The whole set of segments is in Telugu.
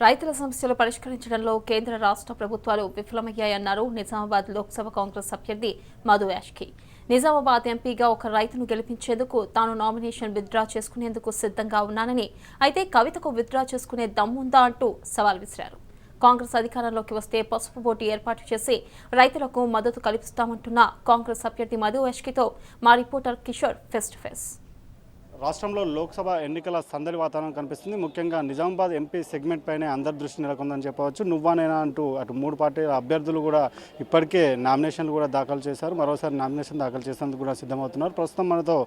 రైతుల సమస్యలు పరిష్కరించడంలో కేంద్ర రాష్ట్ర ప్రభుత్వాలు విఫలమయ్యాయన్నారు నిజామాబాద్ లోక్సభ కాంగ్రెస్ అభ్యర్థి మధు యాష్కి. నిజామాబాద్ ఎంపీగా ఒక రైతును గెలిపించేందుకు తాను నామినేషన్ విత్డ్రా చేసుకునేందుకు సిద్ధంగా ఉన్నానని, అయితే కవితకు విత్డ్రా చేసుకునే దమ్ముందా అంటూ సవాల్ విసిరారు. కాంగ్రెస్ అధికారంలోకి వస్తే పసుపు బోర్డు ఏర్పాటు చేసి రైతులకు మద్దతు కల్పిస్తామంటున్న కాంగ్రెస్ అభ్యర్థి మధు యాష్కితో మా reporter Kishore face to face. రాష్ట్రంలో లోక్సభ ఎన్నికల సందడి వాతావరణం కనిపిస్తుంది. ముఖ్యంగా నిజామాబాద్ ఎంపీ సెగ్మెంట్ పైనే అందరి దృష్టి నెలకొందని చెప్పవచ్చు. నువ్వానేనా అంటూ అటు మూడు పార్టీల అభ్యర్థులు కూడా ఇప్పటికే నామినేషన్లు కూడా దాఖలు చేశారు. మరోసారి నామినేషన్ దాఖలు చేసేందుకు కూడా సిద్ధమవుతున్నారు. ప్రస్తుతం మనతో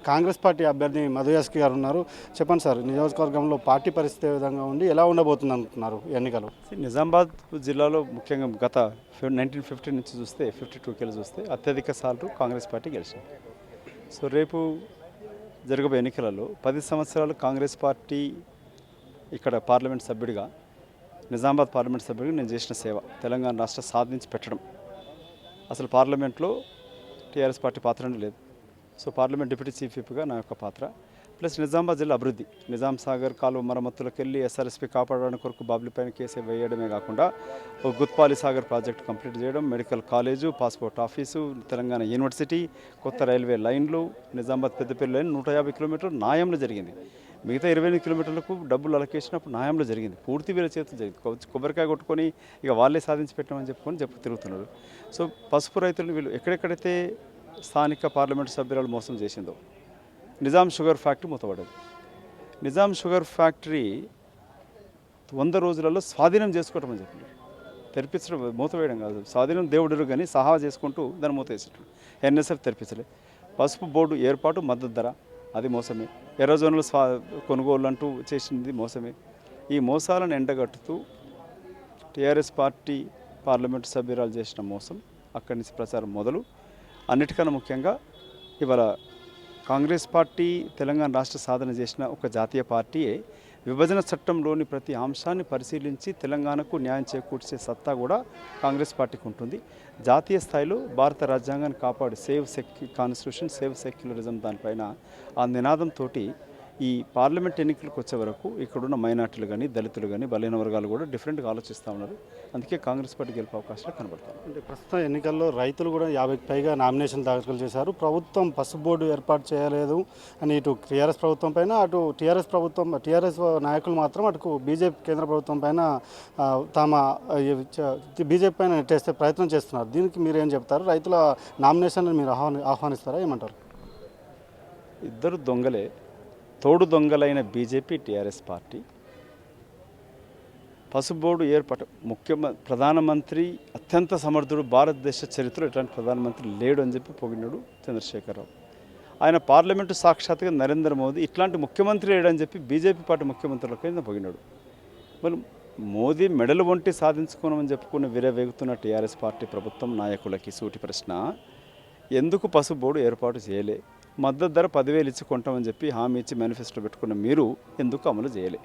కాంగ్రెస్ పార్టీ అభ్యర్థి మధు యాష్కి గారు ఉన్నారు. చెప్పండి సార్, నియోజకవర్గంలో పార్టీ పరిస్థితి ఏ విధంగా ఉండి ఎలా ఉండబోతుంది అనుకుంటున్నారు ఎన్నికలు? నిజామాబాద్ జిల్లాలో ముఖ్యంగా గత 1950 నుంచి చూస్తే 52 చూస్తే అత్యధిక సార్లు కాంగ్రెస్ పార్టీ గెలిచింది. సో రేపు జరగబోయే ఎన్నికలలో 10 సంవత్సరాలు కాంగ్రెస్ పార్టీ ఇక్కడ పార్లమెంట్ సభ్యుడిగా, నిజామాబాద్ పార్లమెంట్ సభ్యుడిగా నేను చేసిన సేవ తెలంగాణ రాష్ట్ర సాధించి పెట్టడం. అసలు పార్లమెంట్లో టీఆర్ఎస్ పార్టీ పాత్రనే లేదు. సో పార్లమెంట్ డిప్యూటీ చీఫ్ విప్గా నా యొక్క పాత్ర, ప్లస్ నిజామాబాద్ జిల్లా అభివృద్ధి, నిజాం సాగర్ కాలువ మరమ్మతులకు వెళ్ళి ఎస్ఆర్ఎస్పీ కాపాడడానికి కొరకు బాబ్లీ పైన కేసు వేయడమే కాకుండా ఒక గుత్పాలి సాగర్ ప్రాజెక్ట్ కంప్లీట్ చేయడం, medical college, passport office, Telangana university, కొత్త రైల్వే లైన్లు, నిజామాబాద్ పెద్దపల్లి లైన్ 150 కిలోమీటర్లు న్యాయంలో జరిగింది. మిగతా 28 కిలోమీటర్లకు డబ్బులు అలొకేషన్ అప్పుడు న్యాయంలో జరిగింది. పూర్తి వీళ్ళ చేతులు జరిగింది. కొబ్బరికాయ కొట్టుకొని ఇక వాళ్ళే సాధించి పెట్టామని చెప్పుకొని తిరుగుతున్నారు. సో పసుపు రైతులను వీళ్ళు ఎక్కడెక్కడైతే స్థానిక పార్లమెంటు సభ్యురాలు మోసం చేసిందో, నిజాం షుగర్ ఫ్యాక్టరీ మూతపడ్డది. నిజాం షుగర్ ఫ్యాక్టరీ 100 రోజులలో స్వాధీనం చేసుకోవటం అని చెప్పారు. తెరిపించడం, మూతవేయడం కాదు, స్వాధీనం దేవుడు కానీ సహా చేసుకుంటూ దాన్ని మూత వేసేటం. ఎన్ఎస్ఎఫ్ తెరిపించలే. పసుపు బోర్డు ఏర్పాటు, మద్దతు ధర, అది మోసమే. ఎర్రజోన్లు కొనుగోలు అంటూ చేసింది మోసమే. ఈ మోసాలను ఎండగట్టుతూ టీఆర్ఎస్ పార్టీ పార్లమెంటు సభ్యురాలు చేసిన మోసం, అక్కడి నుంచి ప్రచారం మొదలు. అన్నిటికన్నా ముఖ్యంగా ఇవాళ కాంగ్రెస్ పార్టీ తెలంగాణ రాష్ట్ర సాధన చేసిన ఒక జాతీయ పార్టీయే విభజన చట్టంలోని ప్రతి అంశాన్ని పరిశీలించి తెలంగాణకు న్యాయం చేకూర్చే సత్తా కూడా కాంగ్రెస్ పార్టీకి ఉంటుంది. జాతీయ స్థాయిలో భారత రాజ్యాంగాన్ని కాపాడు, సేవ్ కాన్స్టిట్యూషన్, సేవ్ సెక్యులరిజం, దానిపైన ఆ నినాదంతో ఈ పార్లమెంట్ ఎన్నికలకు వచ్చే వరకు ఇక్కడున్న మైనార్టీలు కానీ, దళితులు కానీ, బలహీన వర్గాలు కూడా డిఫరెంట్గా ఆలోచిస్తూ ఉన్నారు. అందుకే కాంగ్రెస్ పార్టీ గెలిపే అవకాశాలు కనబడతాయి. అంటే ప్రస్తుతం ఎన్నికల్లో రైతులు కూడా 50కి పైగా నామినేషన్ దాఖలు చేశారు. ప్రభుత్వం పసుపు బోర్డు ఏర్పాటు చేయలేదు అని ఇటు టీఆర్ఎస్ ప్రభుత్వం పైన, అటు టీఆర్ఎస్ నాయకులు మాత్రం అటు బీజేపీ కేంద్ర ప్రభుత్వం పైన బీజేపీ పైన నెట్టేస్తే ప్రయత్నం చేస్తున్నారు. దీనికి మీరు ఏం చెప్తారు? రైతుల నామినేషన్ మీరు ఆహ్వానిస్తారా? ఏమంటారు? ఇద్దరు దొంగలే. తోడు దొంగలైన బీజేపీ, టీఆర్ఎస్ పార్టీ పసుపు బోర్డు ఏర్పాటు, ప్రధానమంత్రి అత్యంత సమర్థుడు, భారతదేశ చరిత్రలో ఇట్లాంటి ప్రధానమంత్రి లేడు అని చెప్పి పొగిడినాడు చంద్రశేఖరరావు. ఆయన పార్లమెంటు సాక్షాత్గా నరేంద్ర మోదీ ఇట్లాంటి ముఖ్యమంత్రి లేడని చెప్పి బీజేపీ పార్టీ ముఖ్యమంత్రులకు పొగిడినాడు. మరి మోదీ మెడలు వంటి సాధించుకోనమని చెప్పుకుని విరవేగుతున్న టీఆర్ఎస్ పార్టీ ప్రభుత్వం నాయకులకి సూటి ప్రశ్న, ఎందుకు పసుపు బోర్డు ఏర్పాటు చేయలే? మద్దతు ధర 10,000 ఇచ్చి కొంటామని చెప్పి హామీ ఇచ్చి మేనిఫెస్టో పెట్టుకున్న మీరు ఎందుకు అమలు చేయలే?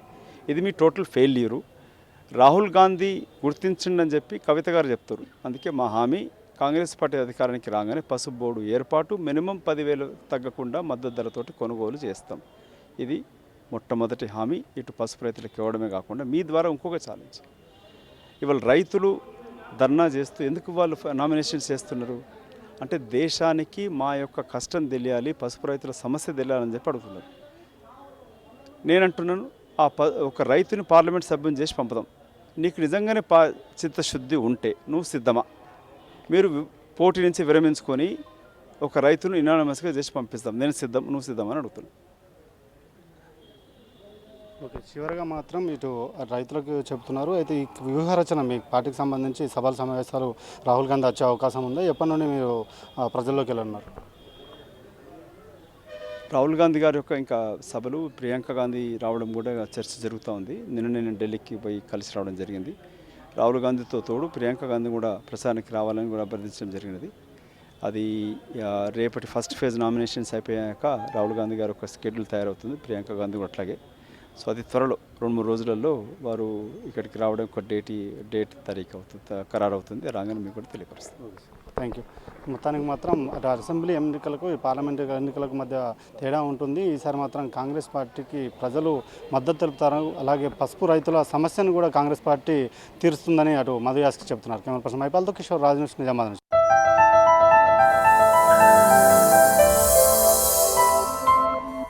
ఇది మీ టోటల్ ఫెయిల్యూరు. రాహుల్ గాంధీ గుర్తించిండని చెప్పి కవిత గారు చెప్తారు. అందుకే మా హామీ, కాంగ్రెస్ పార్టీ అధికారానికి రాగానే పసుపు బోర్డు ఏర్పాటు, మినిమం 10,000 తగ్గకుండా మద్దతు ధరతోటి కొనుగోలు చేస్తాం. ఇది మొట్టమొదటి హామీ. ఇటు పసుపు రైతులకు ఇవ్వడమే కాకుండా మీ ద్వారా ఇంకొక ఛాలెంజ్. ఇవాళ రైతులు ధర్నా చేస్తూ ఎందుకు వాళ్ళు నామినేషన్స్ చేస్తున్నారు అంటే, దేశానికి మా యొక్క కష్టం తెలియాలి, పసుపు రైతుల సమస్య తెలియాలని చెప్పి అడుగుతున్నారు. నేనంటున్నాను, ఒక రైతుని పార్లమెంట్ సభ్యుని చేసి పంపుదాం. నీకు నిజంగానే చిత్తశుద్ధి ఉంటే నువ్వు సిద్ధమా? మీరు పోటీ నుంచి విరమించుకొని ఒక రైతును ఇనానమస్గా చేసి పంపిస్తాం, నేను సిద్ధం, నువ్వు సిద్ధమని అడుగుతున్నాను. ఓకే, చివరిగా మాత్రం ఇటు రైతులకు చెప్తున్నారు. అయితే ఈ వ్యూహరచన మీ పార్టీకి సంబంధించి సభల సమావేశాలు రాహుల్ గాంధీ వచ్చే అవకాశం ఉందా? ఎప్పటి నుండి మీరు ప్రజల్లోకి వెళ్ళన్నారు? రాహుల్ గాంధీ గారి యొక్క ఇంకా సభలు, ప్రియాంక గాంధీ రావడం కూడా చర్చ జరుగుతూ ఉంది. నిన్న నేను ఢిల్లీకి పోయి కలిసి రావడం జరిగింది. రాహుల్ గాంధీతో తోడు ప్రియాంక గాంధీ కూడా ప్రచారానికి రావాలని కూడా అభ్యర్థించడం జరిగినది. అది రేపటి ఫస్ట్ ఫేజ్ నామినేషన్స్ అయిపోయాక రాహుల్ గాంధీ గారు ఒక షెడ్యూల్ తయారవుతుంది, ప్రియాంక గాంధీ కూడా అట్లాగే. సో అది త్వరలో 2-3 రోజులలో వారు ఇక్కడికి రావడం ఒక డేట్ తారీఖు అవుతుంది, ఖరారు అవుతుంది. రాగానే మీకు కూడా తెలియపరుస్తుంది. Thank you. మొత్తానికి మాత్రం అటు అసెంబ్లీ ఎన్నికలకు ఈ పార్లమెంటు ఎన్నికలకు మధ్య తేడా ఉంటుంది. ఈసారి మాత్రం కాంగ్రెస్ పార్టీకి ప్రజలు మద్దతు తెలుపుతారు. అలాగే పసుపు రైతుల సమస్యను కూడా కాంగ్రెస్ పార్టీ తీరుస్తుందని అటు మధు యాస్కి చెప్తున్నారు. కెమెరా పర్సన్ మైపాల్తో కిషోర్ రాజు నుంచి నిజామాబాద్ నుంచి.